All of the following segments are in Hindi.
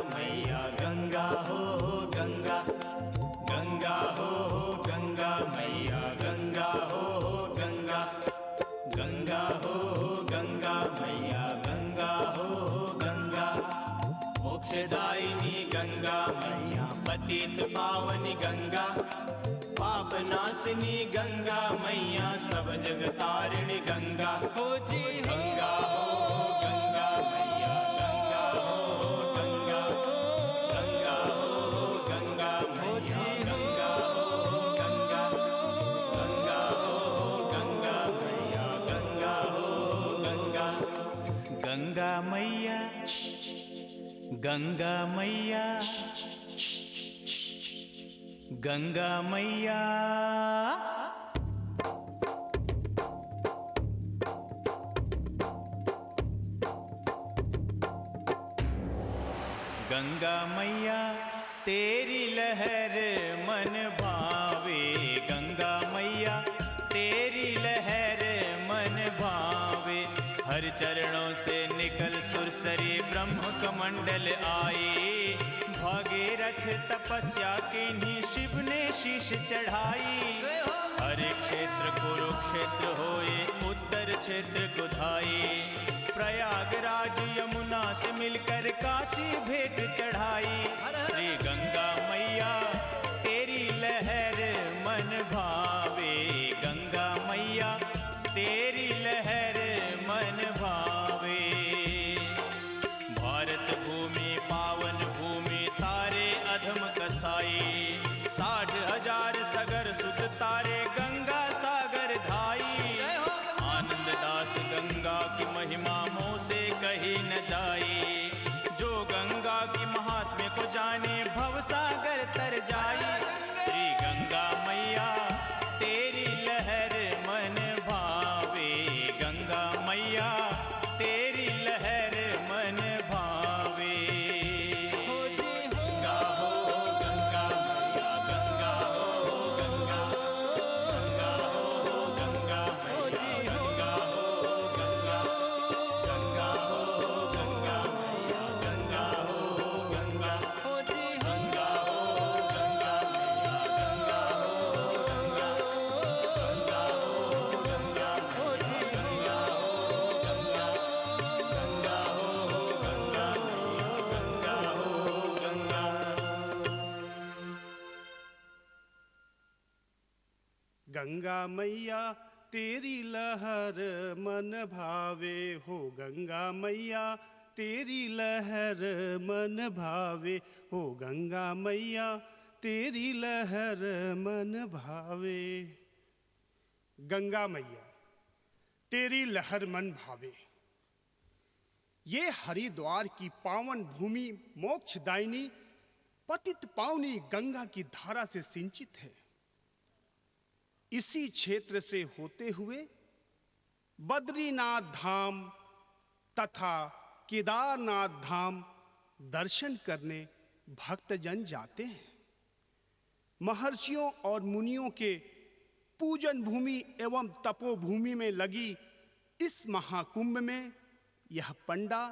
मैया गंगा हो गंगा, गंगा हो गंगा मैया गंगा हो गंगा, गंगा हो गंगा मैया गंगा हो गंगा। मोक्षदायिनी गंगा मैया पतित पावनी गंगा, पाप नाशनी गंगा मैया सब जग तारिणी गंगा हो जी। गंगा हो गंगा मैया गंगा हो गंगा, गंगा हो गंगा मैया गंगा हो गंगा, गंगा हो गंगा मैया गंगा हो गंगा। गंगा मैया गंगा मैया गंगा मैया। गंगा मैया तेरी लहर मन भावे, गंगा मैया तेरी लहर मन भावे। हर चरणों से निकल सुरसरी ब्रह्म कमंडल आए, भागीरथ तपस्या कीन्ही शिव ने शीश चढ़ाई। हर क्षेत्र कुरुक्षेत्र होए उत्तर क्षेत्र कुधाई, प्रयागराज यमुना से मिलकर काशी भेंट चढ़ाई। श्री गंगा मैया तेरी लहर मन भावे, गंगा मैया तेरी लहर मन भावे। भारत भूमि पावन भूमि तारे अधम कसाई, 60,000 सगर सुत तारे गंगा सागर धाई। आनंद दास गंगा की महिमा मोह से कही न जाई, जो गंगा की महात्म्य को जाने भव सागर तर जाई। श्री गंगा मैया तेरी लहर मन भावे, गंगा मैया तेरी लहर मन भावे। गंगा हो गंगा मैया गंगा हो गंगा, गंगा हो गंगा मैया गंगा हो गंगा, गंगा हो गंगा मैया गंगा हो गंगा, गंगा हो गंगा मैया गंगा हो गंगा, गंगा हो गंगा मैया गंगा हो गंगा, गंगा हो गंगा मैया गंगा हो गंगा। गंगा मैया तेरी लहर मन भावे हो, गंगा मैया तेरी लहर मन भावे हो, गंगा मैया तेरी लहर मन भावे। गंगा मैया तेरी लहर मन भावे, ये हरिद्वार की पावन भूमि मोक्षदायिनी पतित पावनी गंगा की धारा से सिंचित है। इसी क्षेत्र से होते हुए बद्रीनाथ धाम तथा केदारनाथ धाम दर्शन करने भक्तजन जाते हैं। महर्षियों और मुनियों के पूजन भूमि एवं तपोभूमि में लगी इस महाकुंभ में यह पंडा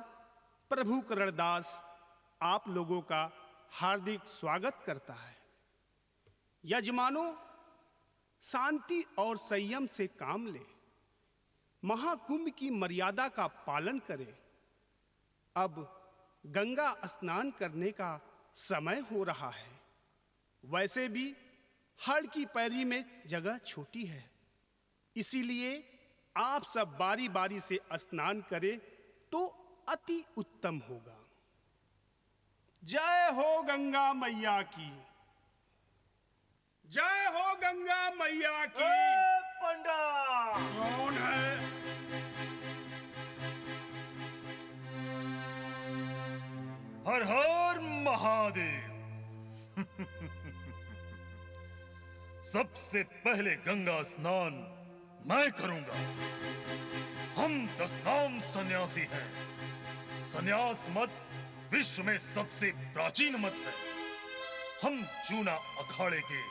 प्रभु करणदास आप लोगों का हार्दिक स्वागत करता है। यजमानों, शांति और संयम से काम ले, महाकुंभ की मर्यादा का पालन करें। अब गंगा स्नान करने का समय हो रहा है। वैसे भी हड़ की पैरी में जगह छोटी है, इसीलिए आप सब बारी बारी से स्नान करें तो अति उत्तम होगा। जय हो गंगा मैया की, जय हो गंगा मैया की। पंडा कौन है? हर हर महादेव। सबसे पहले गंगा स्नान मैं करूंगा। हम 10 नाम सन्यासी हैं। सन्यास मत विश्व में सबसे प्राचीन मत है। हम जूना अखाड़े के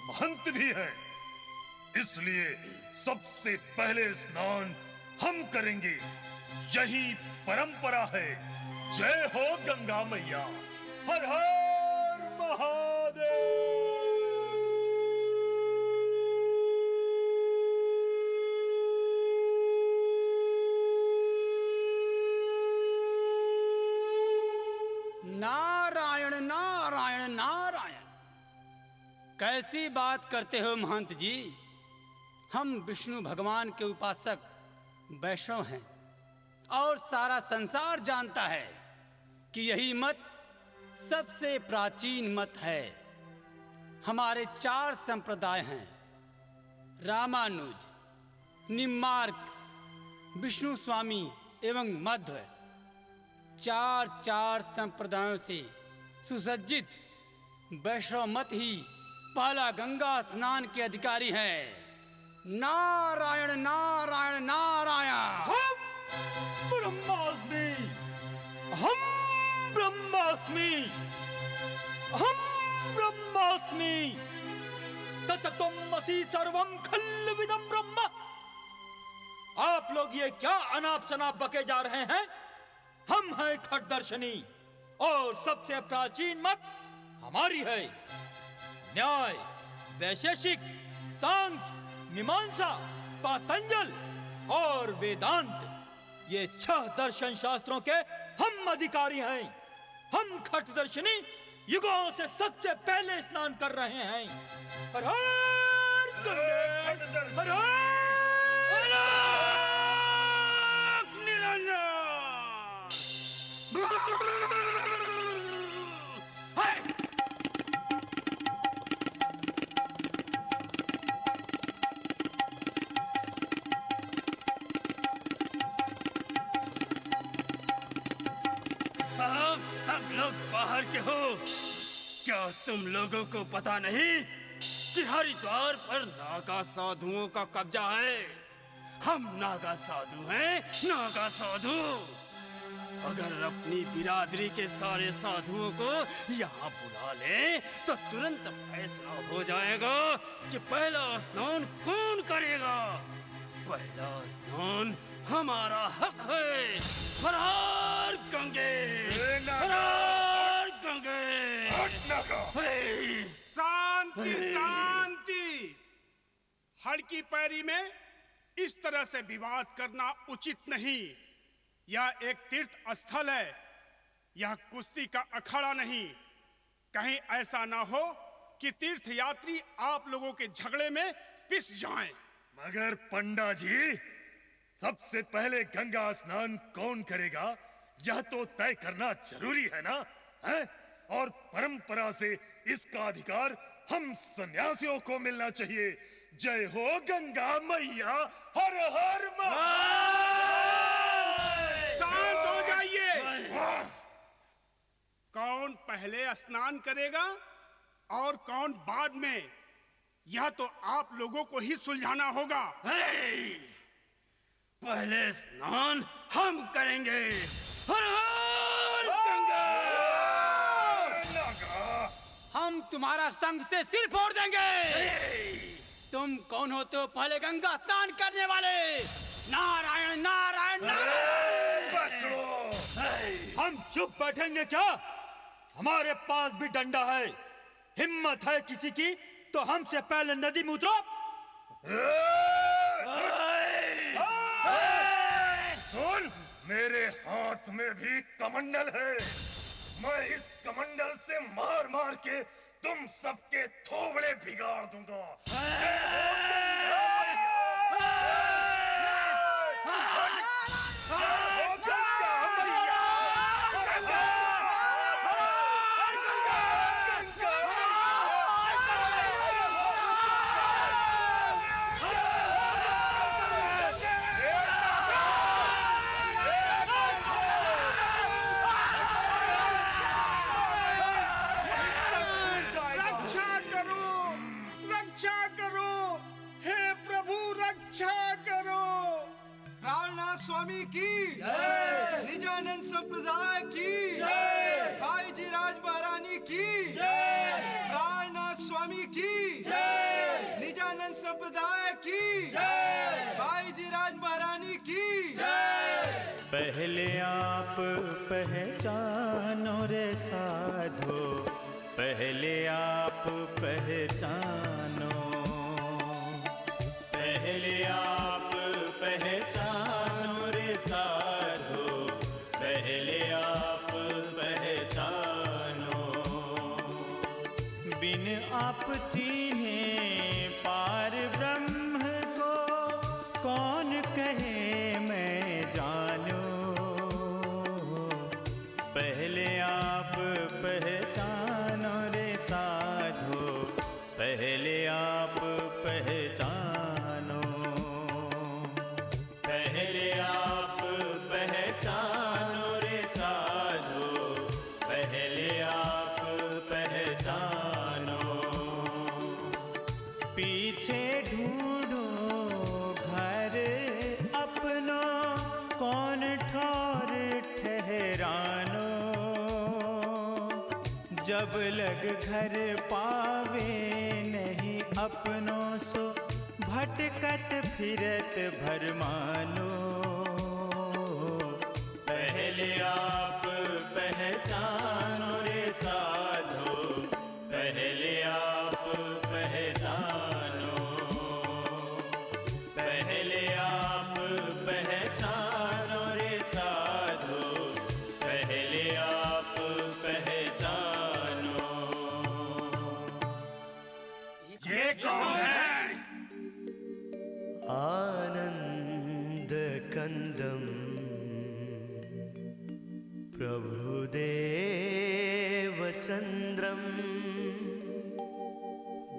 महंत भी हैं, इसलिए सबसे पहले स्नान हम करेंगे। यही परंपरा है। जय हो गंगा मैया। हर हर महादेव। नारायण नारायण नारायण। कैसी बात करते हो महंत जी। हम विष्णु भगवान के उपासक वैष्णव हैं और सारा संसार जानता है कि यही मत सबसे प्राचीन मत है। हमारे 4 संप्रदाय हैं, रामानुज, निम्मार्क, विष्णु स्वामी एवं मध्व। 4 संप्रदायों से सुसज्जित वैष्णव मत ही पहला गंगा स्नान के अधिकारी है। नारायण नारायण नारायण। हम ब्रह्मास्मि, हम ब्रह्मास्मि, हम ब्रह्मास्मि, तत्त्वमसि सर्वं खल्विदं ब्रह्म। आप लोग ये क्या अनाप शनाप बके जा रहे हैं? हम हैं खट्दर्शनी और सबसे प्राचीन मत हमारी है। न्याय, वैशेषिक, सांख्य, मीमांसा, पातंजल और वेदांत, ये 6 दर्शन शास्त्रों के हम अधिकारी हैं। हम खट्दर्शनी युगों से सबसे पहले स्नान कर रहे हैं। हर हर गंगे, हर हर निरंजन। आप सब लोग बाहर के हो। क्या तुम लोगों को पता नहीं कि हरिद्वार पर नागा साधुओं का कब्जा है? हम नागा साधु हैं, नागा साधु। अगर अपनी बिरादरी के सारे साधुओं को यहाँ बुला ले तो तुरंत फैसला हो जाएगा कि पहला स्नान कौन करेगा। पहला स्नान हमारा हक है। हर हर गंगे, हर हर गंगे। शांति शांति। हड़की पैरी में इस तरह से विवाद करना उचित नहीं। यह एक तीर्थ स्थल है, यह कुश्ती का अखाड़ा नहीं। कहीं ऐसा ना हो कि तीर्थ यात्री आप लोगों के झगड़े में पिस जाएं। मगर पंडा जी, सबसे पहले गंगा स्नान कौन करेगा यह तो तय करना जरूरी है ना, है? और परंपरा से इसका अधिकार हम सन्यासियों को मिलना चाहिए। जय हो गंगा मैया, हर हर शांत हो जाइए। कौन पहले स्नान करेगा और कौन बाद में, यह तो आप लोगों को ही सुलझाना होगा। पहले स्नान हम करेंगे। हर हर गंगा। हम तुम्हारा संग से सिर फोड़ देंगे। तुम कौन होते हो पहले गंगा स्नान करने वाले? नारायण नारायण नारायण। बस लो। हम चुप बैठेंगे क्या? हमारे पास भी डंडा है। हिम्मत है किसी की तो हमसे पहले नदी में उतरो। सुन, मेरे हाथ में भी कमंडल है। मैं इस कमंडल से मार मार के तुम सबके थोबड़े बिगाड़ दूंगा। रक्षा करो, हे प्रभु रक्षा करो। प्राणनाथ स्वामी की निजानंद संप्रदाय की, भाई जी राज महारानी की, प्राणनाथ स्वामी की, निजानंद संप्रदाय की, भाई जी राज महारानी की। पहले आप पहचानो रे साधो, पहले आप पहचानो, पहले आप पहचानो रे साधो, पहले आप पहचानो। बिन आप चीन्हे पार ब्रह्म को, कौन कहे मैं जानू। पहले आप पहचानो रे साधो, पहले आप पहचानो, पहले आप पहचानो रे साधो, पहले आप पहचानो। पीछे ढूंढो घर अपनो, कौन ठौर ठहरानो। जब लग घर पावे नहीं अपनों सो, भटकत फिरत भरमानो। पहले आप पहचानो रे साधो, पहले आप पहचानो, पहले आप पहचानो रे साधो, पहले आप पहचानो। ये कौन है? आनंद कंदम प्रभुदेव चंद्रम,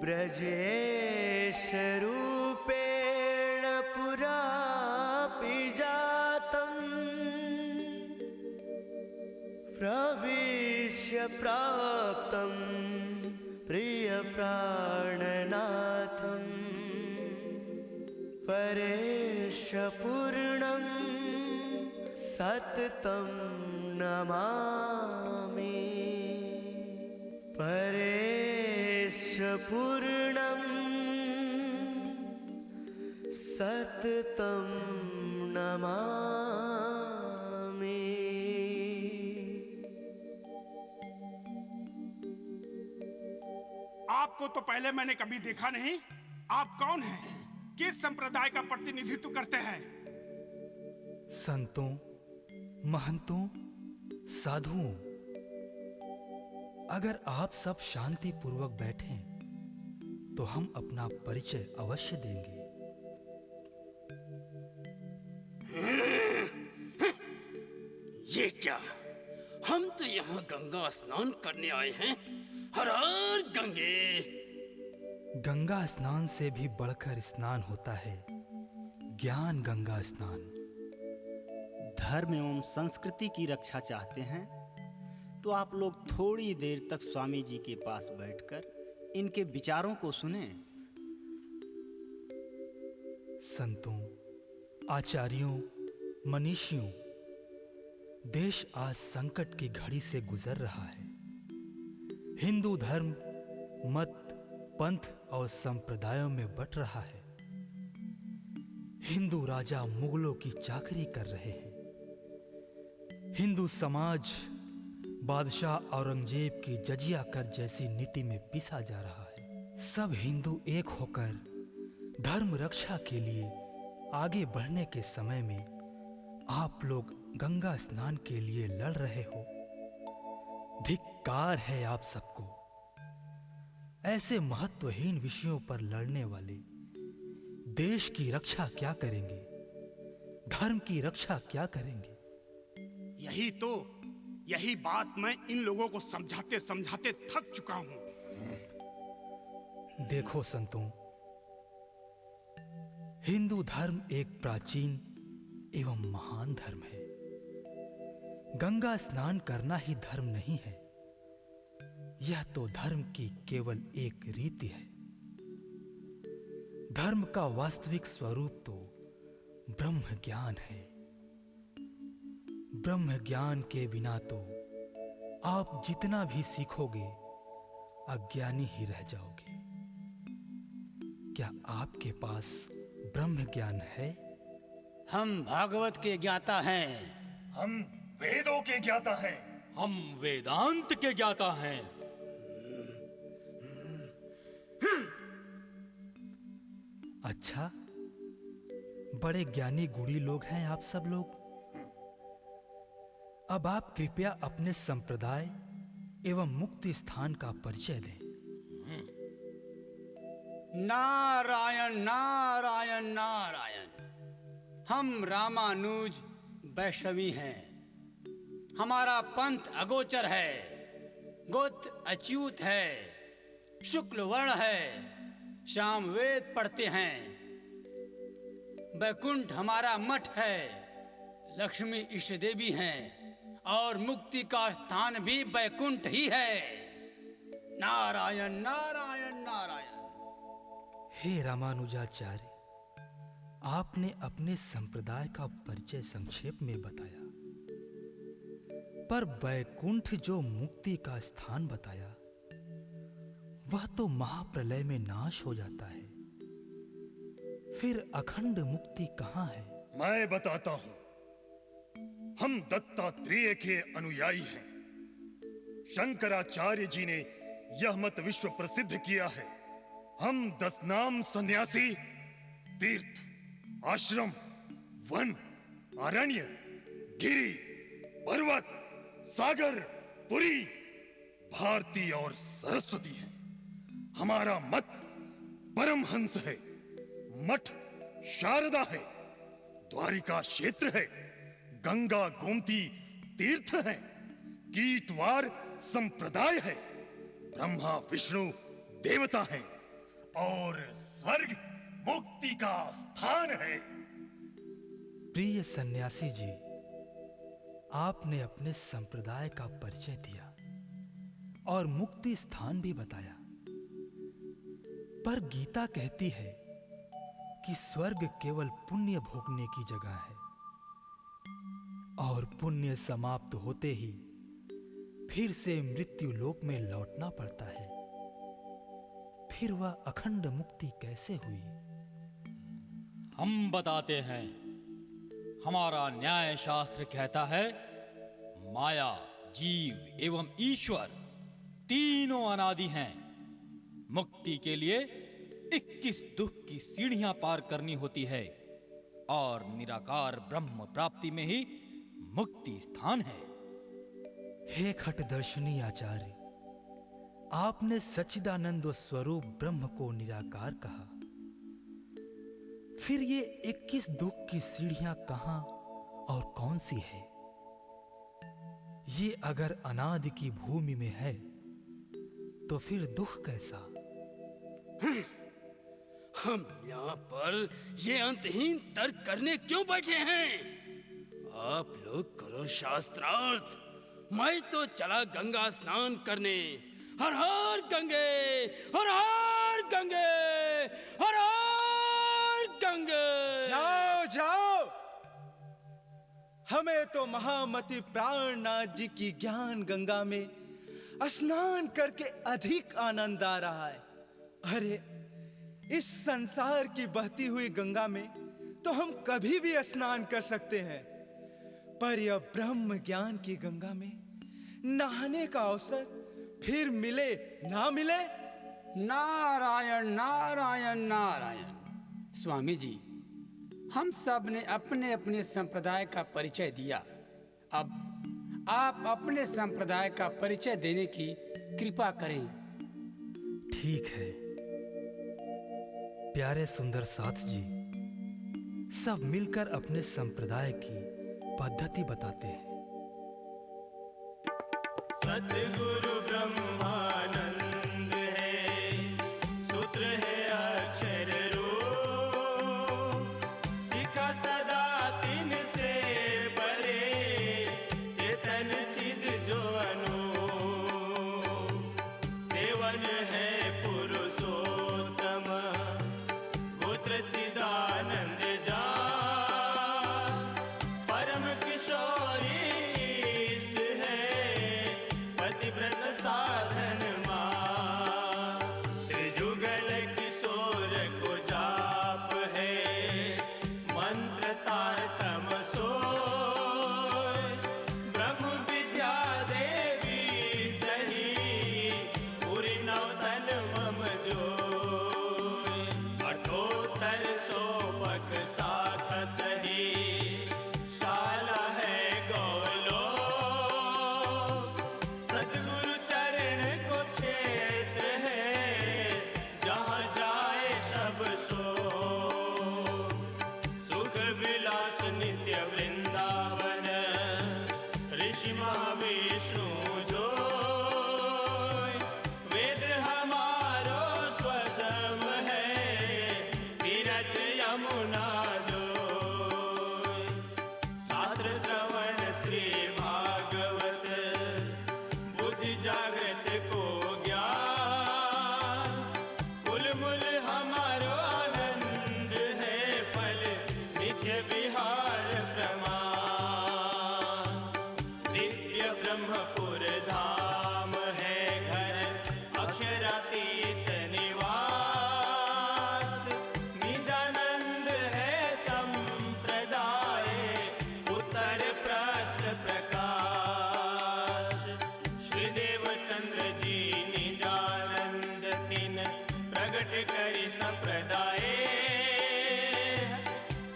ब्रजेश रूपेण पुरा पिजातम, प्रविश्य प्राप्तं प्रिय प्राणनाथं, परेश पूर्णं सततं नमामि, परेश पूर्णं सततं नमामि। आपको तो पहले मैंने कभी देखा नहीं। आप कौन हैं? किस संप्रदाय का प्रतिनिधित्व करते हैं? संतों, महंतों, साधुओं, अगर आप सब शांति पूर्वक बैठें तो हम अपना परिचय अवश्य देंगे। ये क्या? हम तो यहाँ गंगा स्नान करने आए हैं। हर हर गंगे। गंगा स्नान से भी बढ़कर स्नान होता है ज्ञान गंगा स्नान। धर्म एवं संस्कृति की रक्षा चाहते हैं तो आप लोग थोड़ी देर तक स्वामी जी के पास बैठकर इनके विचारों को सुनें। संतों, आचार्यों, मनीषियों, देश आज संकट की घड़ी से गुजर रहा है। हिंदू धर्म मत, पंथ और संप्रदायों में बंट रहा है। हिंदू राजा मुगलों की चाकरी कर रहे हैं। हिंदू समाज बादशाह औरंगजेब की जजिया कर जैसी नीति में पिसा जा रहा है। सब हिंदू एक होकर धर्म रक्षा के लिए आगे बढ़ने के समय में आप लोग गंगा स्नान के लिए लड़ रहे हो। धिक्कार है आप सबको। ऐसे महत्वहीन विषयों पर लड़ने वाले देश की रक्षा क्या करेंगे? धर्म की रक्षा क्या करेंगे? यही बात मैं इन लोगों को समझाते समझाते थक चुका हूं। देखो संतों, हिंदू धर्म एक प्राचीन एवं महान धर्म है। गंगा स्नान करना ही धर्म नहीं है। यह तो धर्म की केवल एक रीति है। धर्म का वास्तविक स्वरूप तो ब्रह्म ज्ञान है। ब्रह्म ज्ञान के बिना तो आप जितना भी सीखोगे अज्ञानी ही रह जाओगे। क्या आपके पास ब्रह्म ज्ञान है? हम भागवत के ज्ञाता हैं हम वेदों के ज्ञाता हैं। हम वेदांत के ज्ञाता हैं। अच्छा, बड़े ज्ञानी गुणी लोग हैं आप सब लोग। अब आप कृपया अपने संप्रदाय एवं मुक्ति स्थान का परिचय दें। नारायण नारायण नारायण। हम रामानुज वैष्णवी हैं। हमारा पंथ अगोचर है, गोत्र अच्युत है, शुक्ल वर्ण है, शाम वेद पढ़ते हैं। वैकुंठ हमारा मठ है, लक्ष्मी इष्ट देवी हैं और मुक्ति का स्थान भी वैकुंठ ही है। नारायण नारायण नारायण। हे रामानुजाचार्य, आपने अपने संप्रदाय का परिचय संक्षेप में बताया, पर वैकुंठ जो मुक्ति का स्थान बताया वह तो महाप्रलय में नाश हो जाता है। फिर अखंड मुक्ति कहां है? मैं बताता हूं। हम दत्तात्रेय के अनुयायी हैं। शंकराचार्य जी ने यह मत विश्व प्रसिद्ध किया है। हम 10 नाम सन्यासी तीर्थ, आश्रम, वन, अरण्य, गिरि, पर्वत, सागर, पुरी, भारती और सरस्वती है। हमारा मत परमहंस है, मठ शारदा है, द्वारिका क्षेत्र है, गंगा गोमती तीर्थ है, कीटवार संप्रदाय है, ब्रह्मा विष्णु देवता है और स्वर्ग मुक्ति का स्थान है। प्रिय सन्यासी जी, आपने अपने संप्रदाय का परिचय दिया और मुक्ति स्थान भी बताया, पर गीता कहती है कि स्वर्ग केवल पुण्य भोगने की जगह है और पुण्य समाप्त होते ही फिर से मृत्यु लोक में लौटना पड़ता है। फिर वह अखंड मुक्ति कैसे हुई? हम बताते हैं। हमारा न्याय शास्त्र कहता है, माया, जीव एवं ईश्वर तीनों अनादि हैं। मुक्ति के लिए 21 दुख की सीढ़ियां पार करनी होती है और निराकार ब्रह्म प्राप्ति में ही मुक्ति स्थान है। हे खटदर्शनी आचार्य, आपने सच्चिदानंद स्वरूप ब्रह्म को निराकार कहा। फिर ये 21 दुख की सीढ़ियां कहां और कौन सी है? ये अगर अनादि की भूमि में है तो फिर दुख कैसा? हम यहाँ पर ये अंतहीन तर्क करने क्यों बैठे हैं? आप लोग करो शास्त्रार्थ। मैं तो चला गंगा स्नान करने। हर हर गंगे, हर हर गंगे, हर हर गंगे। जाओ जाओ, हमें तो महामति प्राणनाथ जी की ज्ञान गंगा में स्नान करके अधिक आनंद आ रहा है। अरे, इस संसार की बहती हुई गंगा में तो हम कभी भी स्नान कर सकते हैं, पर यह ब्रह्म ज्ञान की गंगा में नहाने का अवसर फिर मिले ना मिले। नारायण नारायण नारायण। स्वामी जी, हम सब ने अपने अपने संप्रदाय का परिचय दिया। अब आप अपने संप्रदाय का परिचय देने की कृपा करें। ठीक है प्यारे सुंदर साथ जी, सब मिलकर अपने संप्रदाय की पद्धति बताते हैं। सतगुरु ब्रह्मानंद है, सूत्र है अक्षर रूप, सिखा सदा तिन से परे, चेतन चिद जो अनूप, सेवन है पुरुषोत्तम, पुत्र चिदानंद जान, परम किशोरी इष्ट है, पतिव्रत साधन जगत को ज्ञान। कुल मूल हमारो आनंद है, फल नित्य विहार प्रमाण। दिव्य ब्रह्मपुर धाम है घर, अक्षरातीत निवास। निजानंद है संप्रदाय, उत्तर प्रस्थ प्रकाश। श्रीदेव चंद्र जी निजानंद तीन प्रगट करी संप्रदाय।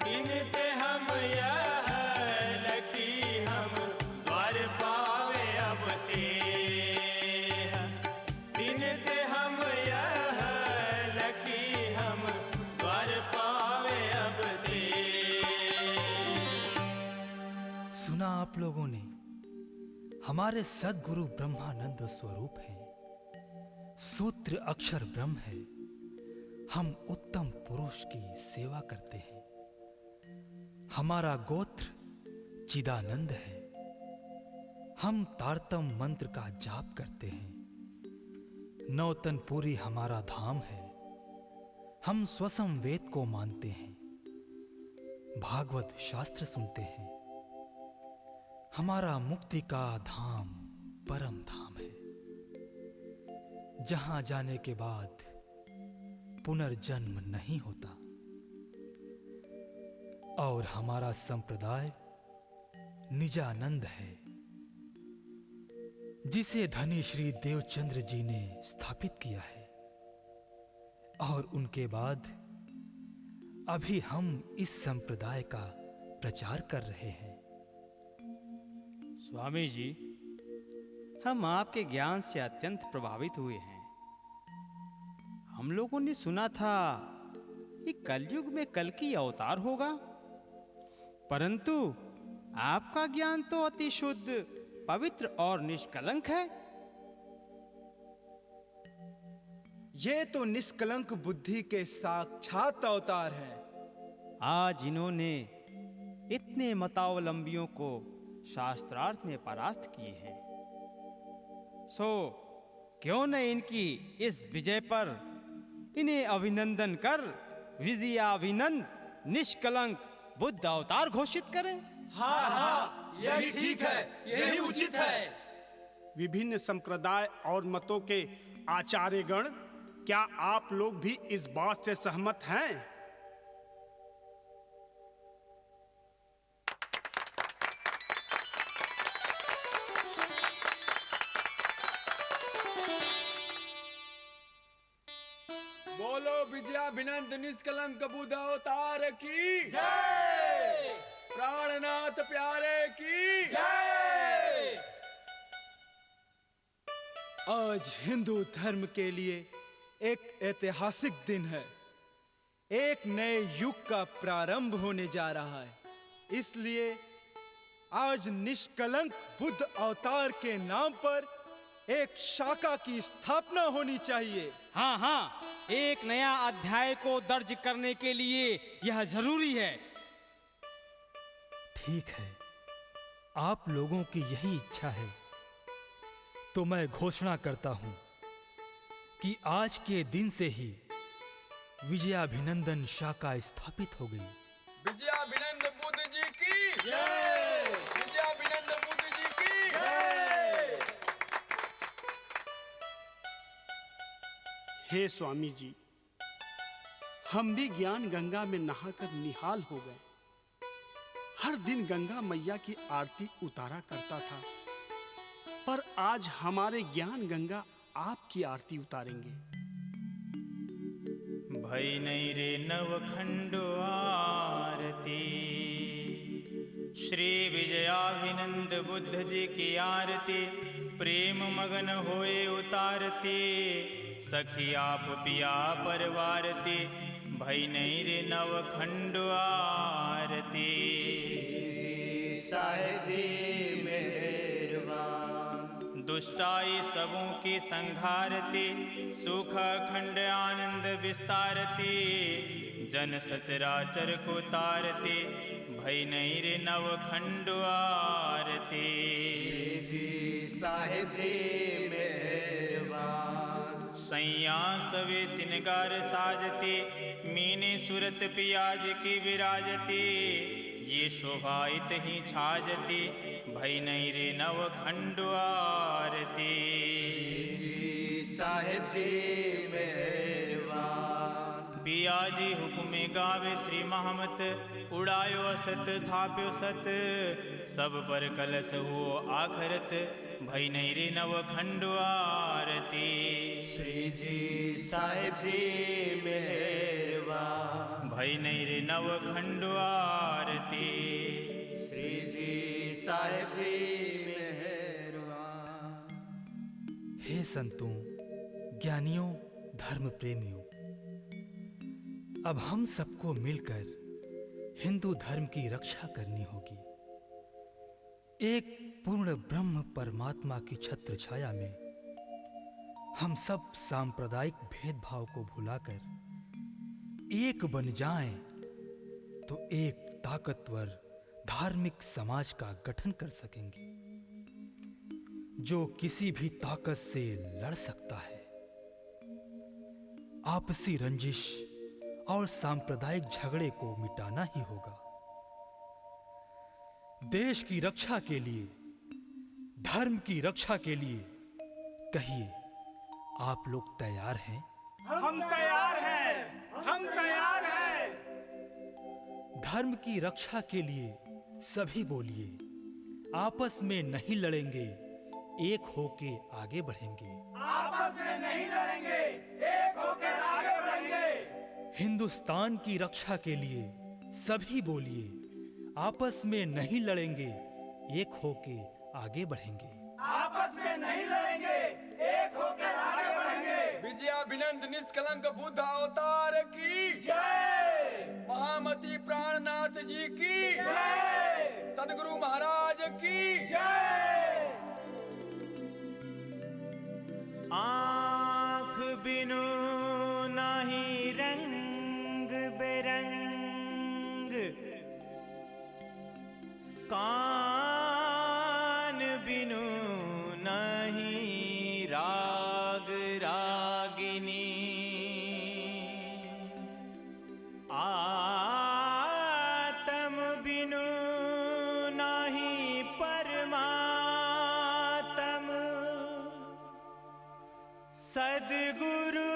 तीन ते हम यह लखी, हम द्वार पावे अब ते। तीन ते हम यह लखी, हम द्वार पावे अब ते। सुना आप लोगों ने, हमारे सद्गुरु ब्रह्मानंद स्वरूप हैं, सूत्र अक्षर ब्रह्म है। हम उत्तम पुरुष की सेवा करते हैं। हमारा गोत्र चिदानंद है। हम तारतम मंत्र का जाप करते हैं। नौतनपुरी हमारा धाम है। हम स्वसम वेद को मानते हैं, भागवत शास्त्र सुनते हैं। हमारा मुक्ति का धाम परम धाम है, जहां जाने के बाद पुनर्जन्म नहीं होता। और हमारा संप्रदाय निजानंद है, जिसे धनी श्री देवचंद्र जी ने स्थापित किया है। और उनके बाद अभी हम इस संप्रदाय का प्रचार कर रहे हैं। स्वामी जी, हम आपके ज्ञान से अत्यंत प्रभावित हुए हैं। हम लोगों ने सुना था कि कलयुग में कल्कि अवतार होगा, परंतु आपका ज्ञान तो अति शुद्ध, पवित्र और निष्कलंक है। ये तो निष्कलंक बुद्धि के साक्षात अवतार हैं। आज इन्होंने इतने मतावलंबियों को शास्त्रार्थ में परास्त किए हैं, सो क्यों न इनकी इस विजय पर इन्हें अभिनंदन कर विजयाभिनंद निष्कलंक बुद्ध अवतार घोषित करें। हाँ, यही ठीक है, यही उचित है। विभिन्न संप्रदाय और मतों के आचार्यगण, क्या आप लोग भी इस बात से सहमत हैं? बोलो विजयाभिनंद निष्कलंक बुद्ध अवतार की जय। प्राणनाथ प्यारे की जय। आज हिंदू धर्म के लिए एक ऐतिहासिक दिन है। एक नए युग का प्रारंभ होने जा रहा है। इसलिए आज निष्कलंक बुद्ध अवतार के नाम पर एक शाखा की स्थापना होनी चाहिए। हाँ हाँ, एक नया अध्याय को दर्ज करने के लिए यह जरूरी है। ठीक है, आप लोगों की यही इच्छा है, तो मैं घोषणा करता हूं कि आज के दिन से ही विजयाभिनंदन शाखा स्थापित हो गई। विजयाभिनंद बुद्ध जी की जय। विजयाभिनंद बुद्ध जी की जय। हे स्वामी जी, हम भी ज्ञान गंगा में नहाकर निहाल हो गए। हर दिन गंगा मैया की आरती उतारा करता था, पर आज हमारे ज्ञान गंगा आपकी आरती उतारेंगे। भई नहीं रे नवखंडो आरती, श्री विजयाभिनंद बुद्ध जी की आरती प्रेम मगन होए उतारती। सखी आप पिया परवारती, भई नहीं रे नवखंडो आरती। साहेब जी मेहरबान, दुष्टाई सबों की संघारती, सुख अखंड आनंद विस्तारती। जन सचराचर को तारती, भई नहीं रे नवखंड आरती। साहेब जी मेहरबान, सैया सवे सिनगार साजते, मीने सुरत पियाज की विराजते, ये शोभाइत ही छाजते, भई नहीं रे नव खंड आरती। साहेब जी मेहरबान। पियाजी हुक्मे गावे श्री महमत, उड़ायो असत थाप्यो सत, सब पर कलश हुओ आखरत, भई नहीं रे नव खंड आरती। श्री जी साहेब जी मेहरबान। भई नहीं रे नव खंड आरती। श्री जी साहेब जी मेहरबान। हे संतों, ज्ञानियों, धर्म प्रेमियों, अब हम सबको मिलकर हिंदू धर्म की रक्षा करनी होगी। एक पूर्ण ब्रह्म परमात्मा की छत्र छाया में हम सब सांप्रदायिक भेदभाव को भुलाकर एक बन जाएं तो एक ताकतवर धार्मिक समाज का गठन कर सकेंगे, जो किसी भी ताकत से लड़ सकता है। आपसी रंजिश और सांप्रदायिक झगड़े को मिटाना ही होगा। देश की रक्षा के लिए, धर्म की रक्षा के लिए, कहिए, आप लोग तैयार हैं? हम तैयार हैं, हम तैयार हैं। धर्म की रक्षा के लिए सभी बोलिए, आपस में नहीं लड़ेंगे, एक होके आगे बढ़ेंगे। आपस में नहीं लड़ेंगे, एक होकर आगे बढ़ेंगे। हिंदुस्तान की रक्षा के लिए सभी बोलिए, आपस में नहीं लड़ेंगे, एक होके आगे बढ़ेंगे। आपस में नहीं लड़ेंगे, एक होकर आगे बढ़ेंगे। विजयाभिनंद निष्कलंक बुद्ध अवतार की जय। महामती प्राणनाथ जी की जय। सदगुरु महाराज की जय। आँख बिनु नहीं रंग बेरंग, कान बिनु नहीं राग रागिनी, आत्म बिनु नहीं परमात्म, सद्गुरु